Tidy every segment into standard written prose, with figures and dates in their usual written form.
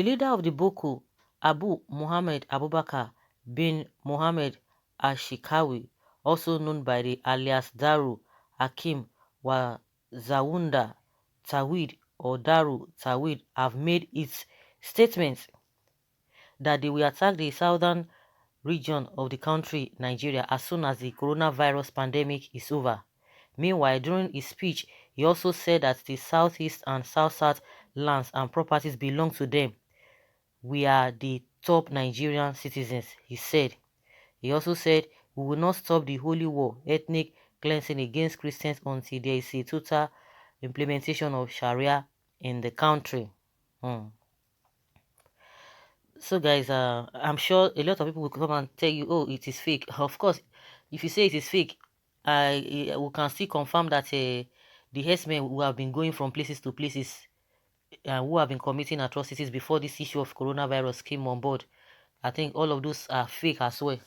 The leader of the Boko, Abu Muhammad Abubakar bin Muhammad Ashikawi, also known by the alias Daru Hakim wa Zawunda Tawid or Daru Tawid, have made its statements that they will attack the southern region of the country, Nigeria, as soon as the coronavirus pandemic is over. Meanwhile, during his speech, he also said that the southeast and south-south lands and properties belong to them. We are the top Nigerian citizens, he said. He also said, we will not stop the holy war, ethnic cleansing against Christians until there is a total implementation of Sharia in the country. So guys, I'm sure a lot of people will come and tell you, oh, it is fake. Of course, if you say it is fake, we can still confirm that the herdsmen who have been going from places to places, who have been committing atrocities before this issue of coronavirus came on board, I think all of those are fake as well.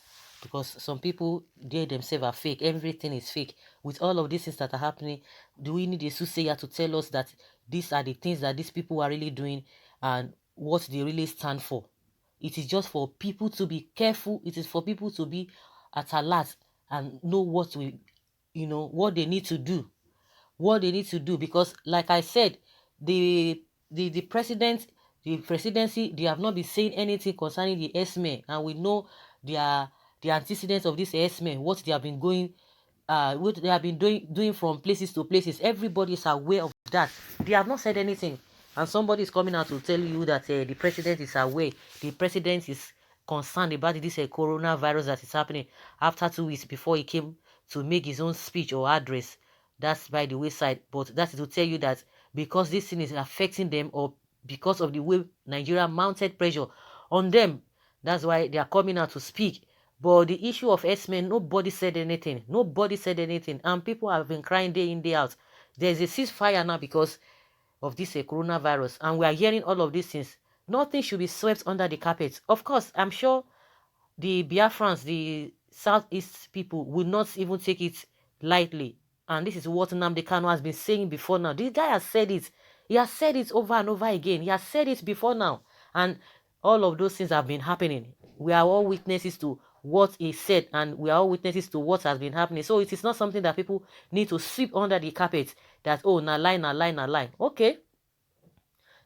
Because some people, they themselves are fake. Everything is fake. With all of these things that are happening, do we need a soothsayer to tell us that these are the things that these people are really doing and what they really stand for? It is just for people to be careful. It is for people to be at alert and know what what they need to do. What they need to do. Because like I said, the presidency, they have not been saying anything concerning the S-men, and we know the antecedents of this S-men, what they have been doing from places to places. Everybody is aware of that. They have not said anything, and somebody is coming out to tell you that the president is aware. The president is concerned about this coronavirus that is happening after 2 weeks before he came to make his own speech or address. That's by the wayside, but that is to tell you that because this thing is affecting them, or because of the way Nigeria mounted pressure on them, that's why they are coming out to speak. But the issue of S-men, nobody said anything. Nobody said anything. And people have been crying day in, day out. There's a ceasefire now because of this coronavirus. And we are hearing all of these things. Nothing should be swept under the carpet. Of course, I'm sure the Biafrans, the Southeast people, will not even take it lightly. And this is what Nnamdi Kanu has been saying before now. This guy has said it. He has said it over and over again. He has said it before now. And all of those things have been happening. We are all witnesses to what he said, and we are all witnesses to what has been happening. So it is not something that people need to sweep under the carpet that, oh, na lie, na lie, na lie. Okay.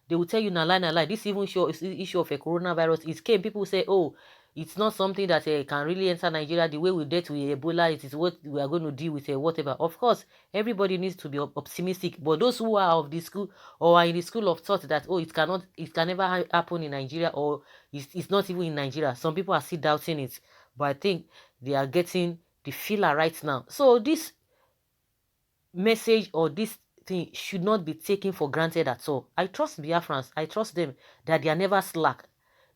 They will tell you, na lie, na lie. This even issue of a coronavirus, it came. People say, oh, it's not something that can really enter Nigeria the way we dealt with Ebola. It is what we are going to deal with, whatever. Of course, everybody needs to be optimistic. But those who are of the school or are in the school of thought that, oh, it can never happen in Nigeria, or it's not even in Nigeria. Some people are still doubting it. But I think they are getting the feeler right now. So this message or this thing should not be taken for granted at all. I trust Biafrans. I trust them that they are never slack.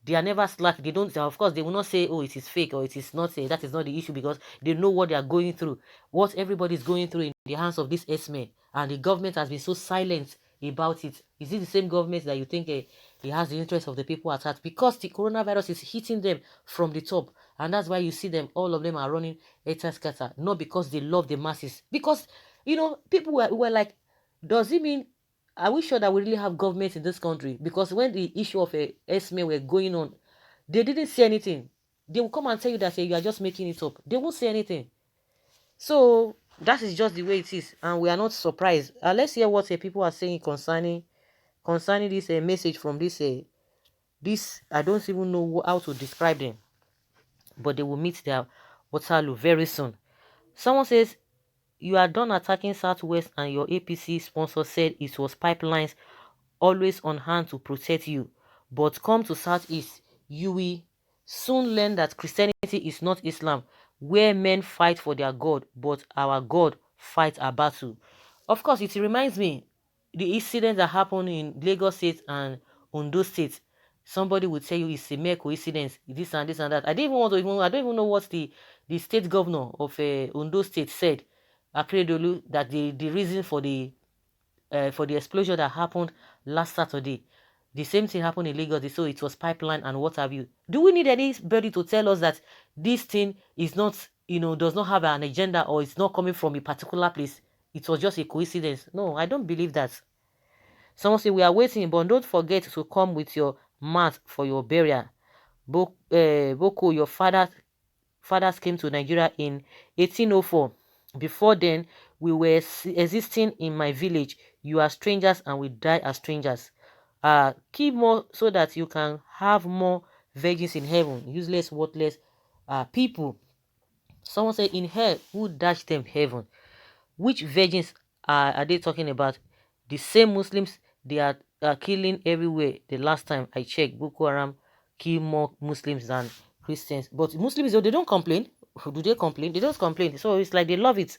They are never slack. They don't, of course, they will not say, oh, it is fake or it is not, that is not the issue, because they know what they are going through, what everybody is going through in the hands of this S-men. And the government has been so silent about it. Is it the same government that you think it has the interest of the people at heart? Because the coronavirus is hitting them from the top. And that's why you see them, all of them are running scatter. Not because they love the masses. Because, people were like, does it mean, are we sure that we really have government in this country? Because when the issue of S-men were going on, they didn't say anything. They will come and tell you that you are just making it up. They won't say anything. So that is just the way it is, and we are not surprised. Let's hear what people are saying concerning this message from this. I don't even know how to describe them, but they will meet their Waterloo very soon. Someone says, you are done attacking Southwest, and your APC sponsor said it was pipelines always on hand to protect you. But come to Southeast, you will soon learn that Christianity is not Islam, where men fight for their God, but our God fights our battle. Of course, it reminds me the incident that happened in Lagos State and Ondo State. Somebody would tell you it's a mere coincidence, this and this and that. I don't even know what the state governor of Ondo State said, Akredolu, that the reason for the explosion that happened last Saturday, the same thing happened in Lagos, so it was pipeline and what have you. Do we need anybody to tell us that this thing is not, does not have an agenda, or it's not coming from a particular place? It was just a coincidence. No, I don't believe that. Someone say, we are waiting, but don't forget to come with your mat for your burial. Boko, your fathers came to Nigeria in 1804. Before then, we were existing in my village. You are strangers and we die as strangers. Keep more so that you can have more virgins in heaven. Useless, worthless people. Someone said, in hell, who dashed them heaven? Which virgins are they talking about? The same Muslims they are killing everywhere. The last time I checked, Boko Haram kill more Muslims than Christians. But Muslims, though, they don't complain. Do they complain? They don't complain. So it's like they love it.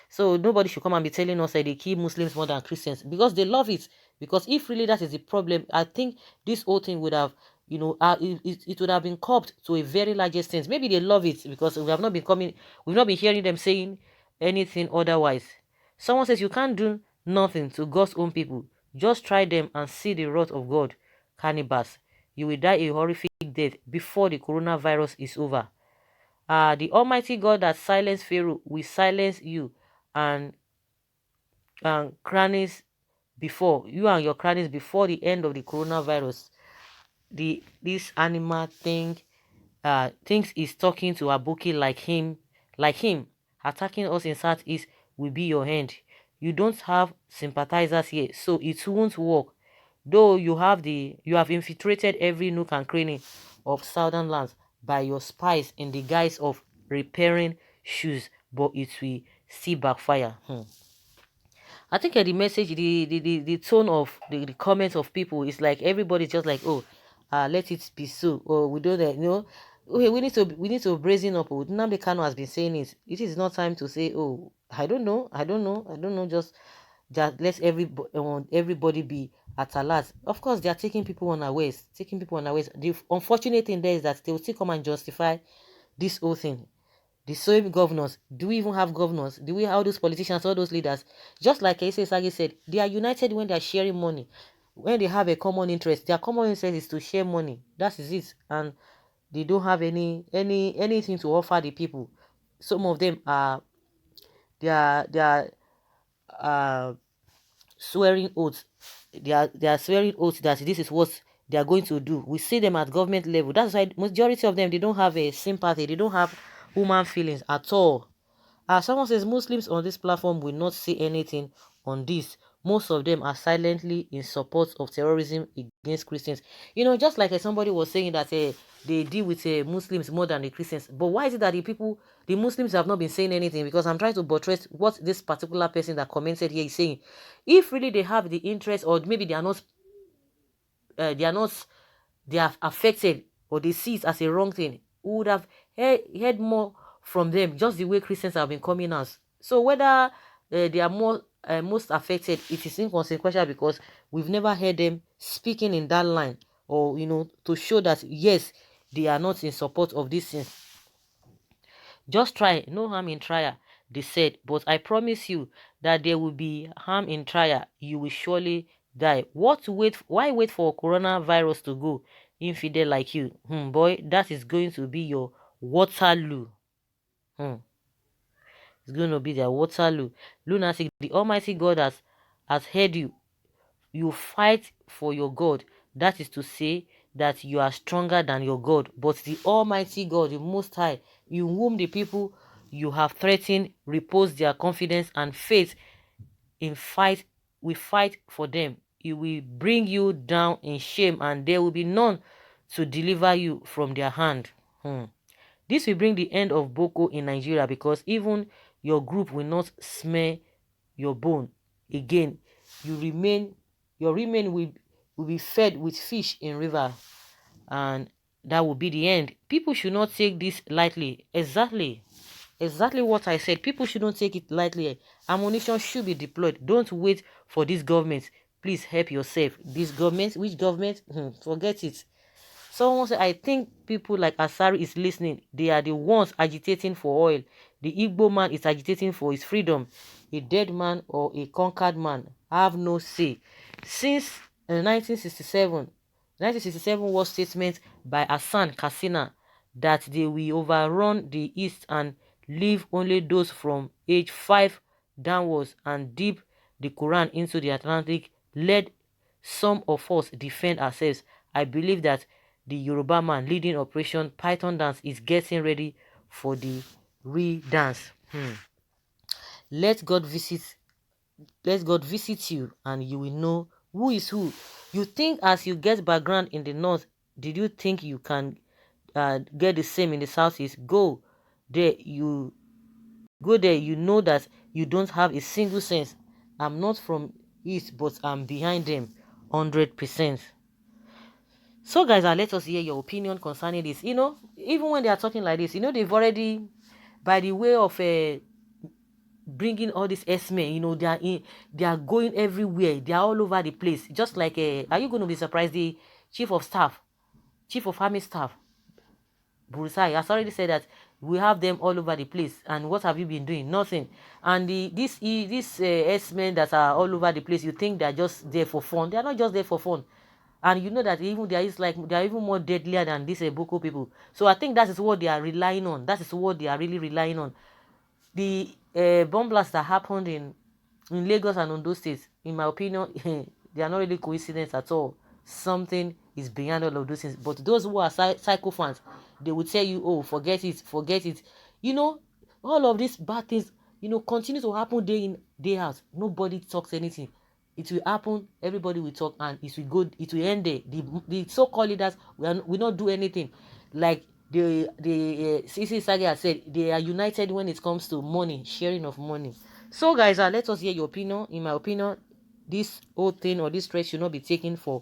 So nobody should come and be telling us that they kill Muslims more than Christians because they love it. Because if really that is the problem, I think this whole thing would have, it would have been curbed to a very large extent. Maybe they love it because we've not been hearing them saying anything otherwise. Someone says you can't do nothing to God's own people. Just try them and see the wrath of God. Cannibals, you will die a horrific death before the coronavirus is over. The Almighty God that silenced Pharaoh will silence you and crannies before you and your crannies before the end of the coronavirus. This animal thing thinks he's talking to Abuki like him attacking us in Southeast will be your hand. You don't have sympathizers here, so it won't work. Though you have infiltrated every nook and cranny of southern lands by your spies in the guise of repairing shoes, but it will still backfire. I think the message, the tone of the comments of people is like everybody's just like, oh, let it be so, or we don't, okay, we need to brazen up. Nnamdi Kanu has been saying it. It is not time to say, oh, I don't know. Just let everybody be at alert. Of course, they are taking people unawares. The unfortunate thing there is that they will still come and justify this whole thing. The same governors, do we even have governors? Do we have all those politicians, all those leaders? Just like Ese Sagi said, they are united when they are sharing money. When they have a common interest, their common interest is to share money. That is it. And they don't have anything to offer the people. Some of them they are uh, swearing oaths. They are swearing oaths that this is what they are going to do. We see them at government level. That's why majority of them, they don't have a sympathy. They don't have human feelings at all. Someone says Muslims on this platform will not say anything on this. Most of them are silently in support of terrorism against Christians. Just like somebody was saying that they deal with Muslims more than the Christians. But why is it that the Muslims have not been saying anything? Because I'm trying to buttress what this particular person that commented here is saying. If really they have the interest, or maybe they are affected, or they see it as a wrong thing, we would have heard more from them, just the way Christians have been coming out. So whether they are most affected, it is inconsequential because we've never heard them speaking in that line, or to show that yes, they are not in support of this thing. Just try, no harm in trial, they said, but I promise you that there will be harm in trial. You will surely die. Why wait for coronavirus to go? Infidel like you. Boy, that is going to be your Waterloo. It's going to be their Waterloo. Lunatic, the Almighty God has heard you. You fight for your God. That is to say that you are stronger than your God. But the Almighty God, the Most High, in whom the people you have threatened repose their confidence and faith in fight, we fight for them. He will bring you down in shame, and there will be none to deliver you from their hand. This will bring the end of Boko in Nigeria, because even your group will not smear your bone again. Your remain will be fed with fish in river, and that will be the end. People should not take this lightly. Exactly what I said. People shouldn't take it lightly. Ammunition should be deployed. Don't wait for this government. Please help yourself. This government, which government? Forget it. Someone said, I think people like Asari is listening. They are the ones agitating for oil. The Igbo man is agitating for his freedom. A dead man or a conquered man have no say. Since 1967 was statement by Hassan Kassina that they will overrun the East and leave only those from age 5 downwards and dip the Quran into the Atlantic, led some of us defend ourselves. I believe that the Yoruba man leading Operation Python Dance is getting ready for the re-dance. Let God visit you and you will know who is who. You think as you get background in the north, did you think you can get the same in the southeast? There, you go there, you know that you don't have a single sense. I'm not from east, but I'm behind them 100%. So guys, let us hear your opinion concerning this. Even when they are talking like this, they've already, by the way of bringing all these S-men, they are going everywhere. They are all over the place. Just like, are you going to be surprised? The chief of army staff, Burusai has already said that we have them all over the place. And what have you been doing? Nothing. And these S-men that are all over the place, you think they are just there for fun. They are not just there for fun. And you know that even they are even more deadlier than these Boko people. So I think that is what they are relying on. That is what they are really relying on. The bomb blast that happened in Lagos and Ondo states, in my opinion, they are not really coincidence at all. Something is behind all of those things. But those who are psycho fans, they will tell you, oh, forget it, forget it. All of these bad things, continue to happen day in, day out. Nobody talks anything. It will happen, everybody will talk, and it will go, it will end there. The so-called leaders will not do anything. Like the CC Saga said, they are united when it comes to money, sharing of money. So guys, let us hear your opinion. In my opinion, this whole thing or this stress should not be taken for